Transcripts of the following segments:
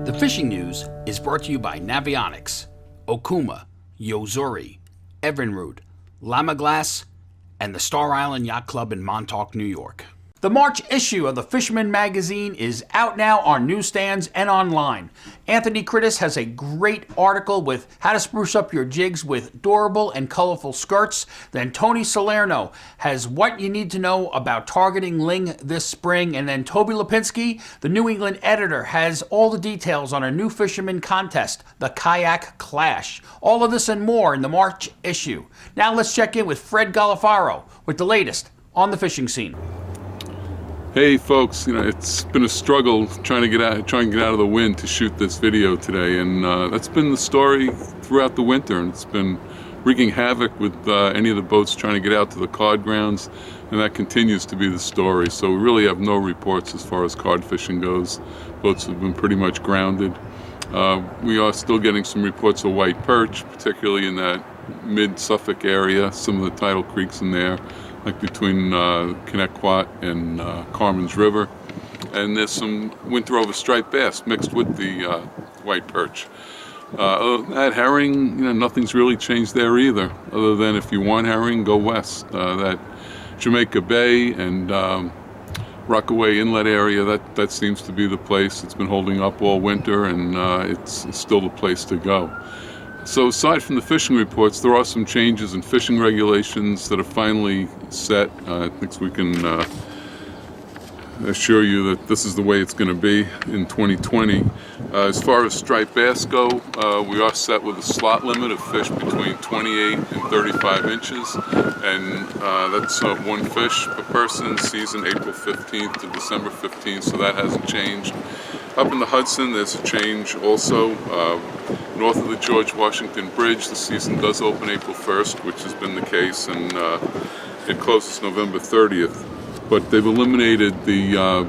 The fishing news is brought to you by Navionics, Okuma, Yozuri, Evinrude, Llama Glass, and the Star Island Yacht Club in Montauk, New York. The March issue of the Fisherman magazine is out now on newsstands and online. Anthony Critis has a great article with how to spruce up your jigs with durable and colorful skirts. Then Tony Salerno has what you need to know about targeting ling this spring. And then Toby Lipinski, the New England editor, has all the details on a new fisherman contest, the Kayak Clash. All of this and more in the March issue. Now let's check in with Fred Golofaro with the latest on the fishing scene. Hey folks, it's been a struggle trying to get out of the wind to shoot this video today, and that's been the story throughout the winter, and it's been wreaking havoc with any of the boats trying to get out to the cod grounds, and that continues to be the story. So we really have no reports as far as cod fishing goes. Boats have been pretty much grounded. We are still getting some reports of white perch, particularly in that mid-Suffolk area, some of the tidal creeks in there, like between Connetquot and Carmans River, and there's some winter over striped bass mixed with the white perch. That herring, nothing's really changed there either, other than if you want herring, go west. That Jamaica Bay and Rockaway Inlet area, that seems to be the place. It's been holding up all winter, and it's still the place to go. So aside from the fishing reports, there are some changes in fishing regulations that are finally set. I think we can assure you that this is the way it's going to be in 2020. As far as striped bass go, we are set with a slot limit of fish between 28 and 35 inches, and that's one fish per person, season April 15th to December 15th, so that hasn't changed. Up in the Hudson, there's a change also. North of the George Washington Bridge, the season does open April 1st, which has been the case, and it closes November 30th. But they've eliminated the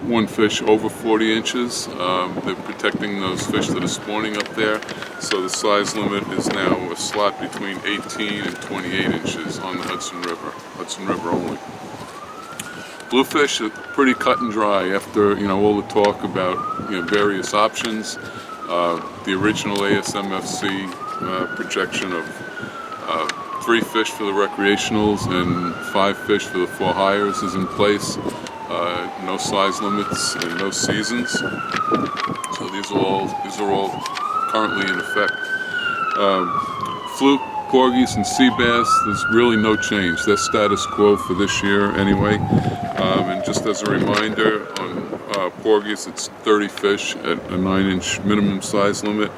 one fish over 40 inches. They're protecting those fish that are spawning up there. So the size limit is now a slot between 18 and 28 inches on the Hudson River only. Bluefish are pretty cut and dry after all the talk about various options. The original ASMFC projection of 3 fish for the recreationals and 5 fish for the for-hires is in place. No size limits and no seasons. So these are all currently in effect. Fluke, porgies, and sea bass, there's really no change. They're status quo for this year anyway. And just as a reminder, on porgies, it's 30 fish at a 9-inch minimum size limit.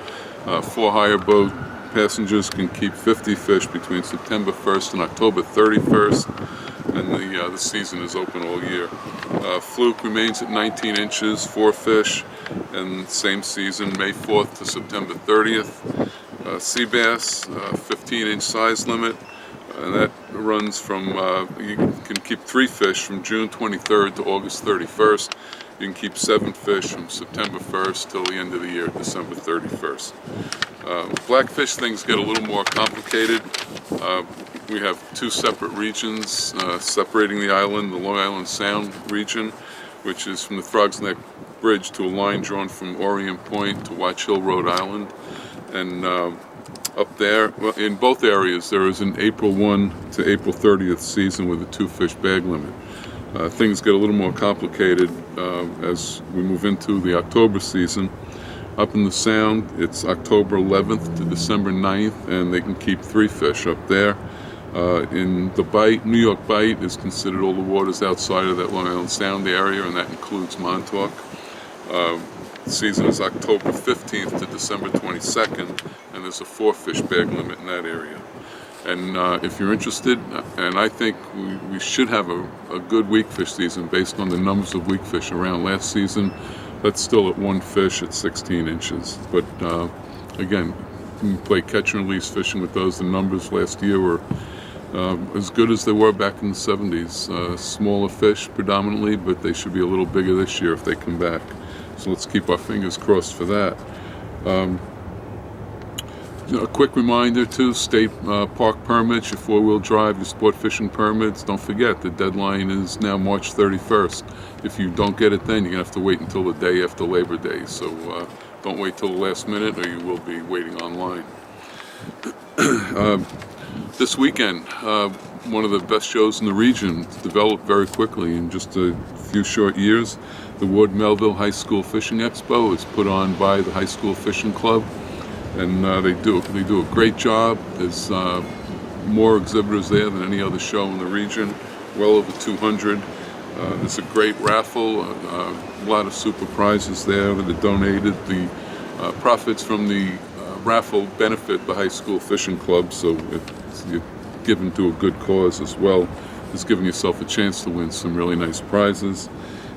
For-hire boat passengers can keep 50 fish between September 1st and October 31st, and the season is open all year. Fluke remains at 19 inches, 4 fish, and same season, May 4th to September 30th. Sea bass, 15-inch size limit, and that runs from, you can keep 3 fish from June 23rd to August 31st. You can keep 7 fish from September 1st till the end of the year, December 31st. Blackfish, things get a little more complicated. We have 2 separate regions separating the island, the Long Island Sound region, which is from the Throgs Neck Bridge to a line drawn from Orient Point to Watch Hill, Rhode Island. And up there, in both areas, there is an April 1 to April 30th season with a 2-fish bag limit. Things get a little more complicated as we move into the October season. Up in the Sound, it's October 11th to December 9th, and they can keep 3 fish up there. In the Bight, New York Bight is considered all the waters outside of that Long Island Sound area, and that includes Montauk. The season is October 15th to December 22nd, and there's a 4-fish bag limit in that area. And if you're interested, and I think we should have a good weakfish season based on the numbers of weakfish around last season. That's still at 1 fish at 16 inches. But again, you play catch and release fishing with those. The numbers last year were as good as they were back in the 70s. Smaller fish predominantly, but they should be a little bigger this year if they come back. So let's keep our fingers crossed for that. A quick reminder too, state park permits, your 4-wheel drive, your sport fishing permits. Don't forget, the deadline is now March 31st. If you don't get it then, you're going to have to wait until the day after Labor Day. So Don't wait till the last minute or you will be waiting online. This weekend, one of the best shows in the region. It's developed very quickly in just a few short years. The Melville High School Fishing Expo is put on by the High School Fishing Club, and they do a great job. There's more exhibitors there than any other show in the region, well over 200. There's a great raffle, a lot of super prizes there that are donated. The profits from the raffle benefit the High School Fishing Club, so you're given to a good cause as well. It's giving yourself a chance to win some really nice prizes.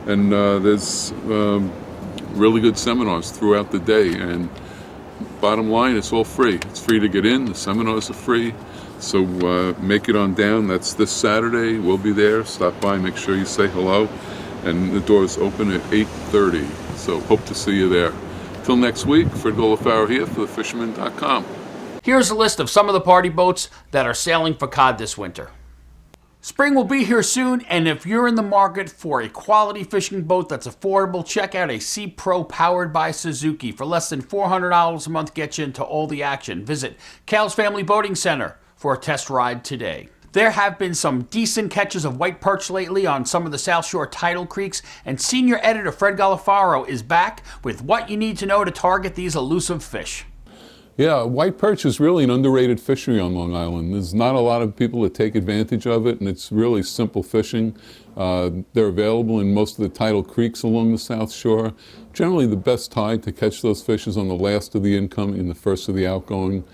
And there's really good seminars throughout the day, and bottom line, it's all free. It's free to get in. The seminars are free, so make it on down. That's this Saturday. We'll be there. Stop by, make sure you say hello, and the doors open at 8:30, so hope to see you there. Till next week, Fred Golofaro here for thefisherman.com. Here's a list of some of the party boats that are sailing for cod this winter. Spring will be here soon, and if you're in the market for a quality fishing boat that's affordable, check out a Sea Pro powered by Suzuki. For less than $400 a month, get you into all the action. Visit Cal's Family Boating Center for a test ride today. There have been some decent catches of white perch lately on some of the South Shore tidal creeks, and senior editor Fred Golofaro is back with what you need to know to target these elusive fish. Yeah, white perch is really an underrated fishery on Long Island. There's not a lot of people that take advantage of it, and it's really simple fishing. They're available in most of the tidal creeks along the South Shore. Generally, the best tide to catch those fish is on the last of the incoming and the first of the outgoing.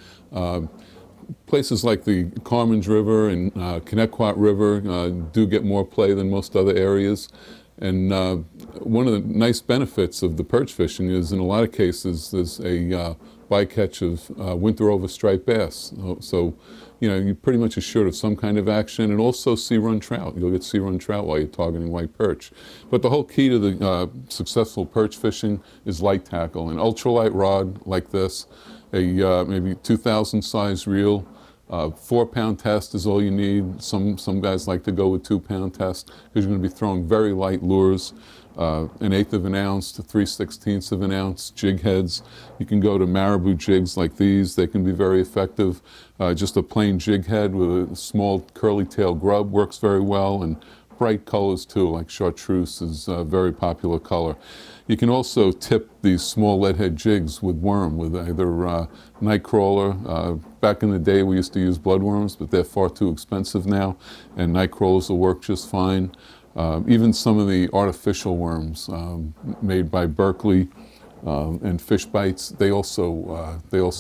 Places like the Carmans River and Connetquot River do get more play than most other areas. And one of the nice benefits of the perch fishing is, in a lot of cases, there's a bycatch of winter over striped bass. So, you know, you're pretty much assured of some kind of action, and also sea-run trout. You'll get sea-run trout while you're targeting white perch. But the whole key to the successful perch fishing is light tackle. An ultralight rod like this, a maybe 2,000 size reel, 4-pound test is all you need. Some guys like to go with 2-pound test because you're going to be throwing very light lures. 1/8 of an ounce to 3/16 of an ounce jig heads. You can go to marabou jigs like these. They can be very effective. Just a plain jig head with a small curly tail grub works very well, and bright colors too, like chartreuse is a very popular color. You can also tip these small lead head jigs with worm, with either nightcrawler. Back in the day we used to use bloodworms, but they're far too expensive now, and nightcrawlers will work just fine. Even some of the artificial worms made by Berkeley and Fish Bites, they also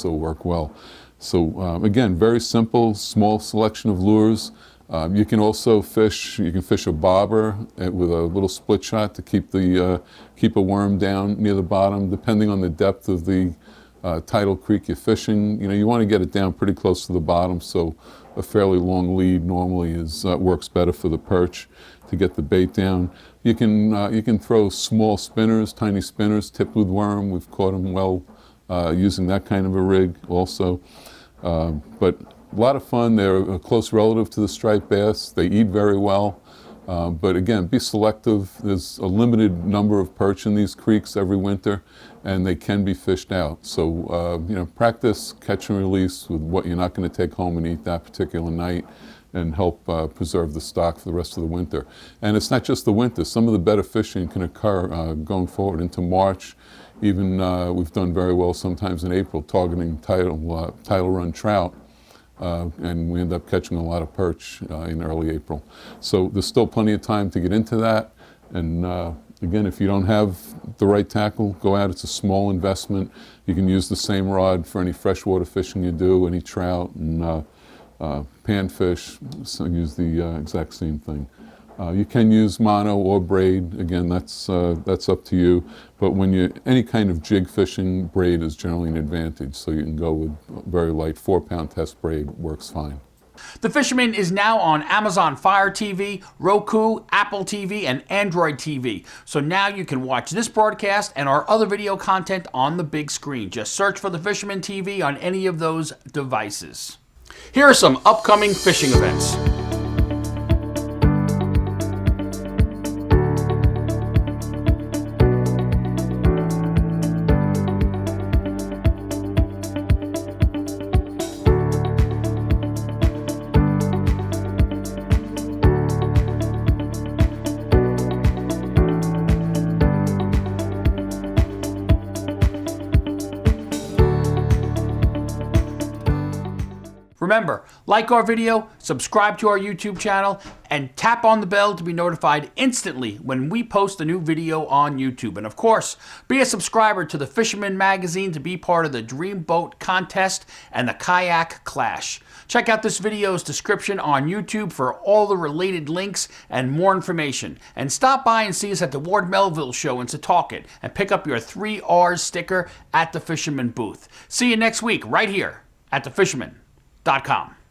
work well. So again, very simple, small selection of lures. You can also fish. You can fish a bobber with a little split shot to keep a worm down near the bottom, depending on the depth of the tidal creek you're fishing. You know, you want to get it down pretty close to the bottom, so a fairly long lead normally works better for the perch to get the bait down. You can throw small spinners, tiny spinners tipped with worm. We've caught them well using that kind of a rig also. But a lot of fun. They're a close relative to the striped bass. They eat very well. But again, be selective. There's a limited number of perch in these creeks every winter, and they can be fished out. So you know, practice catch and release with what you're not going to take home and eat that particular night, and help preserve the stock for the rest of the winter. And it's not just the winter. Some of the better fishing can occur going forward into March. Even we've done very well sometimes in April targeting tidal run trout. And we end up catching a lot of perch in early April. So there's still plenty of time to get into that. And again, if you don't have the right tackle, go out. It's a small investment. You can use the same rod for any freshwater fishing you do, any trout and panfish, so use the exact same thing. You can use mono or braid. Again, that's up to you. But when any kind of jig fishing, braid is generally an advantage. So you can go with very light 4-pound test braid, works fine. The Fisherman is now on Amazon Fire TV, Roku, Apple TV, and Android TV. So now you can watch this broadcast and our other video content on the big screen. Just search for the Fisherman TV on any of those devices. Here are some upcoming fishing events. Remember, like our video, subscribe to our YouTube channel, and tap on the bell to be notified instantly when we post a new video on YouTube. And of course, be a subscriber to the Fisherman magazine to be part of the Dream Boat Contest and the Kayak Clash. Check out this video's description on YouTube for all the related links and more information. And stop by and see us at the Ward Melville show in Setauket and pick up your 3Rs sticker at the Fisherman booth. See you next week right here at thefisherman.com.